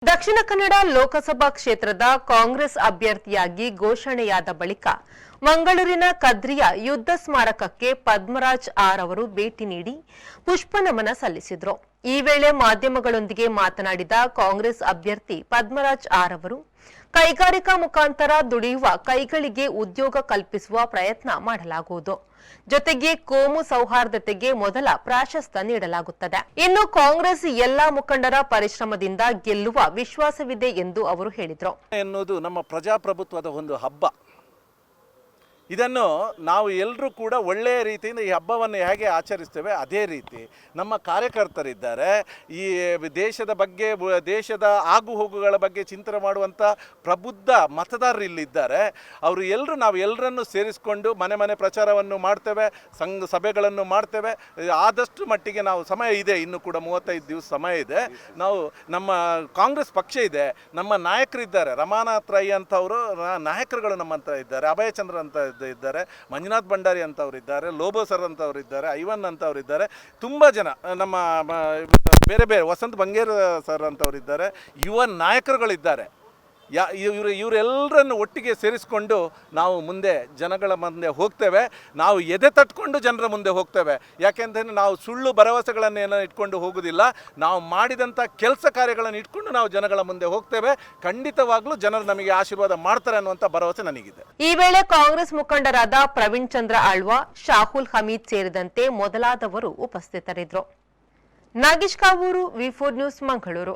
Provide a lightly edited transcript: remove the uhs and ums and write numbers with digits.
ದಕ್ಷಿಣ ಕನ್ನಡ ಲೋಕಸಭಾ ಕ್ಷೇತ್ರದ ಕಾಂಗ್ರೆಸ್ ಅಭ್ಯರ್ಥಿಯಾಗಿ ಘೋಷಣೆಯಾದ ಬಳಿಕ ಮಂಗಳೂರಿನ ಕದ್ರಿಯ ಯುದ್ಧ ಸ್ಮಾರಕಕ್ಕೆ ಪದ್ಮರಾಜ್ ಆರ್ ಅವರು ಭೇಟಿ ನೀಡಿ ಪುಷ್ಪನಮನ ಸಲ್ಲಿಸಿದರು. ಈ ವೇಳೆ ಮಾಧ್ಯಮಗಳೊಂದಿಗೆ ಮಾತನಾಡಿದ ಕಾಂಗ್ರೆಸ್ ಅಭ್ಯರ್ಥಿ ಪದ್ಮರಾಜ್ ಆರ್ ಅವರು ಕೈಗಾರಿಕಾ ಮುಖಾಂತರ ದುಡಿಯುವ ಕೈಗಳಿಗೆ ಉದ್ಯೋಗ ಕಲ್ಪಿಸುವ ಪ್ರಯತ್ನ ಮಾಡಲಾಗುವುದು. ಜೊತೆಗೆ ಕೋಮು ಸೌಹಾರ್ದತೆಗೆ ಮೊದಲ ಪ್ರಾಶಸ್ತ್ಯ ನೀಡಲಾಗುತ್ತದೆ. ಇನ್ನು ಕಾಂಗ್ರೆಸ್ ಎಲ್ಲಾ ಮುಖಂಡರ ಪರಿಶ್ರಮದಿಂದ ಗೆಲ್ಲುವ ವಿಶ್ವಾಸವಿದೆ ಎಂದು ಅವರು ಹೇಳಿದರು. ಎನ್ನುವುದು ನಮ್ಮ ಪ್ರಜಾಪ್ರಭುತ್ವದ ಒಂದು ಹಬ್ಬ. ಇದನ್ನು ನಾವು ಎಲ್ಲರೂ ಕೂಡ ಒಳ್ಳೆಯ ರೀತಿಯಿಂದ ಈ ಹಬ್ಬವನ್ನು ಹೇಗೆ ಆಚರಿಸ್ತೇವೆ ಅದೇ ರೀತಿ ನಮ್ಮ ಕಾರ್ಯಕರ್ತರಿದ್ದಾರೆ. ಈ ದೇಶದ ಬಗ್ಗೆ, ದೇಶದ ಆಗುಹೋಗುಗಳ ಬಗ್ಗೆ ಚಿಂತನೆ ಮಾಡುವಂಥ ಪ್ರಬುದ್ಧ ಮತದಾರರು ಇಲ್ಲಿದ್ದಾರೆ. ಅವರು ಎಲ್ಲರೂ ನಾವು ಎಲ್ಲರನ್ನು ಸೇರಿಸಿಕೊಂಡು ಮನೆ ಮನೆ ಪ್ರಚಾರವನ್ನು ಮಾಡ್ತೇವೆ, ಸಭೆಗಳನ್ನು ಮಾಡ್ತೇವೆ. ಆದಷ್ಟು ಮಟ್ಟಿಗೆ ನಾವು ಸಮಯ ಇದೆ, ಇನ್ನೂ ಕೂಡ 35 ದಿವಸ ಸಮಯ ಇದೆ. ನಾವು ನಮ್ಮ ಕಾಂಗ್ರೆಸ್ ಪಕ್ಷ ಇದೆ, ನಮ್ಮ ನಾಯಕರಿದ್ದಾರೆ. ರಮಾನಾಥ್ ರೈ ಅಂತವರು ನಾಯಕರುಗಳು ನಮ್ಮ ಹತ್ರ ಇದ್ದಾರೆ, ಅಭಯಚಂದ್ರ ಅಂತ ಇದ್ದಾರೆ, ಮಂಜುನಾಥ್ ಭಂಡಾರಿ ಅಂತವ್ರು ಇದ್ದಾರೆ, ಲೋಬೋ ಸರ್ ಅಂತವ್ರು ಇದ್ದಾರೆ, ಐವನ್ ಅಂತವ್ರು ಇದ್ದಾರೆ. ತುಂಬ ಜನ ನಮ್ಮ ಬೇರೆ ಬೇರೆ ವಸಂತ್ ಬಂಗೇರ್ ಸರ್ ಅಂತವ್ರು ಇದ್ದಾರೆ, ಯುವ ನಾಯಕರುಗಳಿದ್ದಾರೆ. ಇವರೆಲ್ಲರನ್ನು ಒಟ್ಟಿಗೆ ಸೇರಿಸಿಕೊಂಡು ನಾವು ಮುಂದೆ ಜನಗಳ ಮುಂದೆ ಹೋಗ್ತೇವೆ. ನಾವು ಎದೆ ತಟ್ಕೊಂಡು ಜನರ ಮುಂದೆ ಹೋಗ್ತೇವೆ. ಯಾಕೆಂತಂದರೆ ನಾವು ಸುಳ್ಳು ಭರವಸೆಗಳನ್ನೇನೋ ಇಟ್ಕೊಂಡು ಹೋಗೋದಿಲ್ಲ. ನಾವು ಮಾಡಿದಂಥ ಕೆಲಸ ಕಾರ್ಯಗಳನ್ನು ಇಟ್ಕೊಂಡು ನಾವು ಜನಗಳ ಮುಂದೆ ಹೋಗ್ತೇವೆ. ಖಂಡಿತವಾಗ್ಲೂ ಜನರು ನಮಗೆ ಆಶೀರ್ವಾದ ಮಾಡ್ತಾರೆ ಅನ್ನುವಂಥ ಭರವಸೆ ನನಗಿದೆ. ಈ ವೇಳೆ ಕಾಂಗ್ರೆಸ್ ಮುಖಂಡರಾದ ಪ್ರವೀಣ್ ಚಂದ್ರ ಆಳ್ವ, ಶಾಹುಲ್ ಹಮೀದ್ ಸೇರಿದಂತೆ ಮೊದಲಾದವರು ಉಪಸ್ಥಿತರಿದ್ದರು. ನಾಗೇಶ್ ಕಾವೂರು, ವಿ4 ನ್ಯೂಸ್, ಮಂಗಳೂರು.